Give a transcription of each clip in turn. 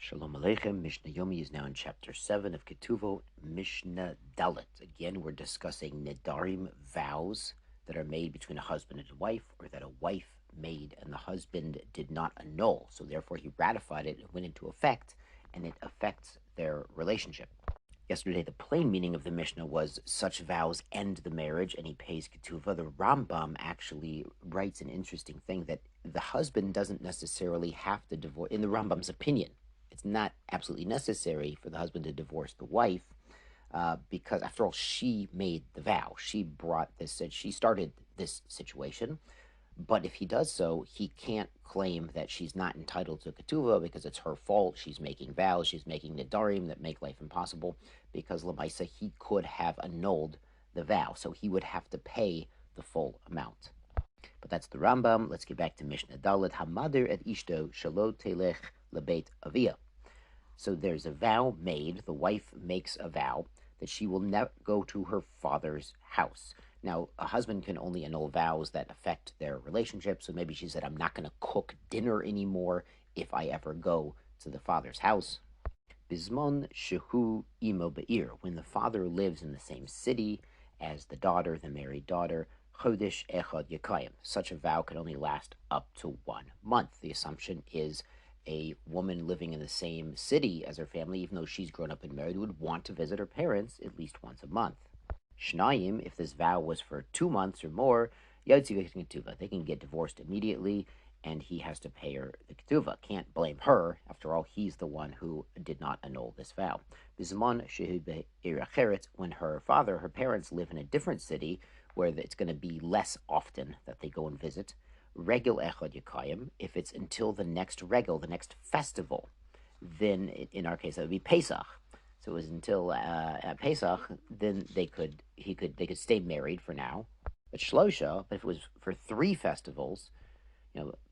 Shalom Aleichem. Mishnah Yomi is now in chapter 7 of Ketubot, Mishnah Dalet. Again, we're discussing Nedarim, vows that are made between a husband and a wife, or that a wife made and the husband did not annul. So therefore he ratified it, it went into effect, and it affects their relationship. Yesterday, the plain meaning of the Mishnah was such vows end the marriage, and he pays ketuvah. The Rambam actually writes an interesting thing that the husband doesn't necessarily have to divorce. In the Rambam's opinion, it's not absolutely necessary for the husband to divorce the wife because, after all, she made the vow. She brought this, she started this situation. But if he does so, he can't claim that she's not entitled to ketuvah because it's her fault. She's making vows, she's making nedarim that make life impossible, because Lamaisa, he could have annulled the vow. So he would have to pay the full amount. But that's the Rambam. Let's get back to Mishnah Dalet. Hamadir et ishto shelo telech lebeit avia. So there's a vow made. The wife makes a vow that she will never go to her father's house. Now, a husband can only annul vows that affect their relationship. So maybe she said, I'm not going to cook dinner anymore if I ever go to the father's house. Bizmon shehu imo be'ir. When the father lives in the same city as the daughter, the married daughter, chodesh echad yakayim. Such a vow can only last up to 1 month. The assumption is a woman living in the same city as her family, even though she's grown up and married, would want to visit her parents at least once a month. Shnayim, if this vow was for 2 months or more, they can get divorced immediately, and he has to pay her the ketuvah. Can't blame her. After all, he's the one who did not annul this vow. When her parents live in a different city where it's going to be less often that they go and visit, regel echad yakayim, if it's until the next regel, the next festival, then in our case that would be Pesach. So it was until Pesach, then they could stay married for now. But Shlosha, but if it was for 3 festivals,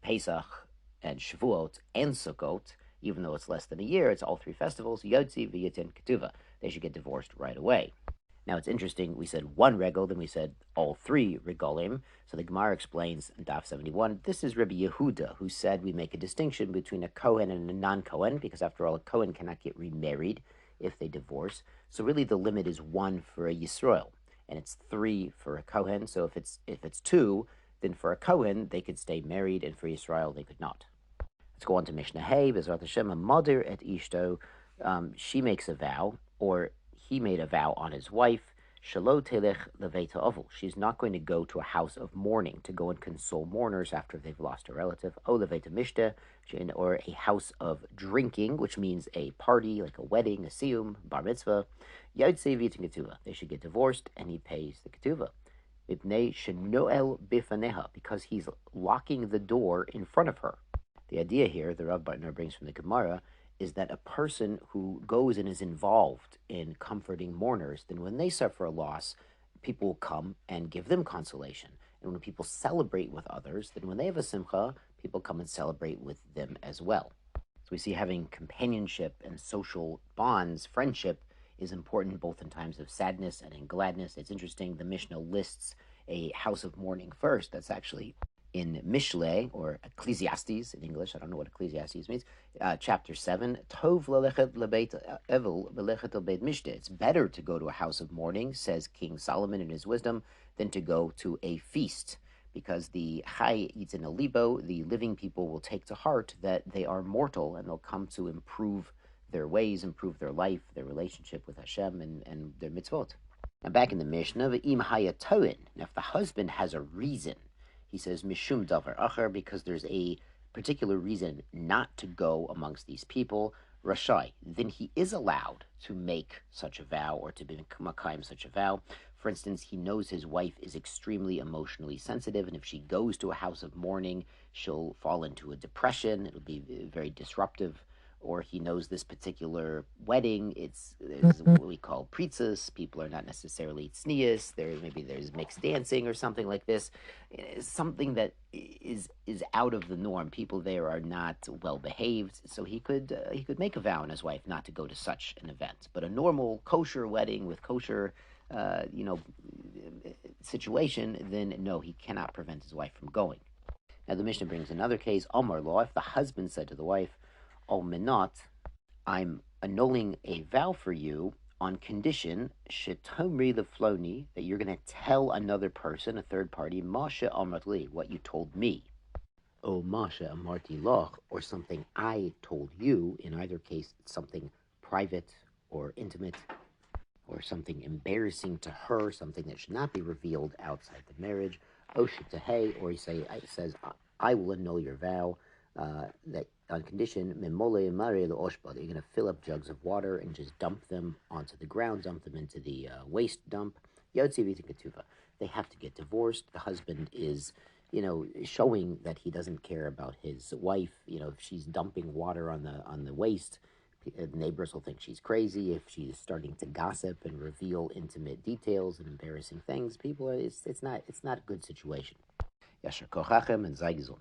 Pesach and Shavuot and Sukkot, even though it's less than a year, it's all 3 festivals, Yotzi v'yitin ketuvah. They should get divorced right away. Now, it's interesting, we said 1 regel, then we said all 3 regalim. So the Gemara explains in Daf 71, this is Rabbi Yehuda, who said we make a distinction between a Kohen and a non-Kohen, because after all, a Kohen cannot get remarried if they divorce. So really the limit is 1 for a Yisrael, and it's 3 for a Kohen. So if it's 2, then for a Kohen, they could stay married, and for Yisrael, they could not. Let's go on to Mishnah Hey, Bezrat Hashem, Madir et Ishto. She makes a vow, or he made a vow on his wife, Shelo telech leveita avul. She's not going to go to a house of mourning to go and console mourners after they've lost a relative. O leveita mishta, or a house of drinking, which means a party, like a wedding, a siyum, bar mitzvah. Yotze v'yitin ketuvah. They should get divorced, and he pays the ketuvah. Mipnei shenoel bifaneha, because he's locking the door in front of her. The idea here, the Rav Bartner brings from the Gemara, is that a person who goes and is involved in comforting mourners, then when they suffer a loss, people will come and give them consolation. And when people celebrate with others, then when they have a simcha, people come and celebrate with them as well. So we see having companionship and social bonds, friendship, is important both in times of sadness and in gladness. It's interesting, the Mishnah lists a house of mourning first. That's actually in Mishle, or Ecclesiastes in English. I don't know what Ecclesiastes means. Chapter 7, Tov lelechet lebeit evil belechet lebeit mishte. It's better to go to a house of mourning, says King Solomon in his wisdom, than to go to a feast, because the Chai Yitzin Alibo, the living people, will take to heart that they are mortal, and they'll come to improve their ways, improve their life, their relationship with Hashem, and their mitzvot. Now back in the Mishnah, V'im hayatoin. Now if the husband has a reason, he says, Mishum davar acher, because there's a particular reason not to go amongst these people, Rashai, then he is allowed to make such a vow, or to be makayim such a vow. For instance, he knows his wife is extremely emotionally sensitive, and if she goes to a house of mourning, she'll fall into a depression. It'll be very disruptive. Or he knows this particular wedding, it's what we call pritzas. People are not necessarily tznius. There's mixed dancing or something like this. It's something that is out of the norm. People there are not well behaved, so he could make a vow on his wife not to go to such an event. But a normal kosher wedding with kosher situation, then no, he cannot prevent his wife from going. Now the Mishnah brings another case, Omar law, if the husband said to the wife, Almenot, I'm annulling a vow for you on condition shetomri lefloni, that you're going to tell another person, a third party, Masha amartli, what you told me. O Masha amarti loch, or something I told you. In either case, it's something private or intimate, or something embarrassing to her, something that should not be revealed outside the marriage. Oshitahe, or says, I will annul your vow, that on condition, Mimole Mare Oshba, that you're going to fill up jugs of water and just dump them onto the ground, dump them into the waste dump. Yotzi Ketuva. They have to get divorced. The husband is, showing that he doesn't care about his wife. If she's dumping water on the waste, neighbors will think she's crazy. If she's starting to gossip and reveal intimate details and embarrassing things, it's not a good situation. Yasher kochachem and sei gesund.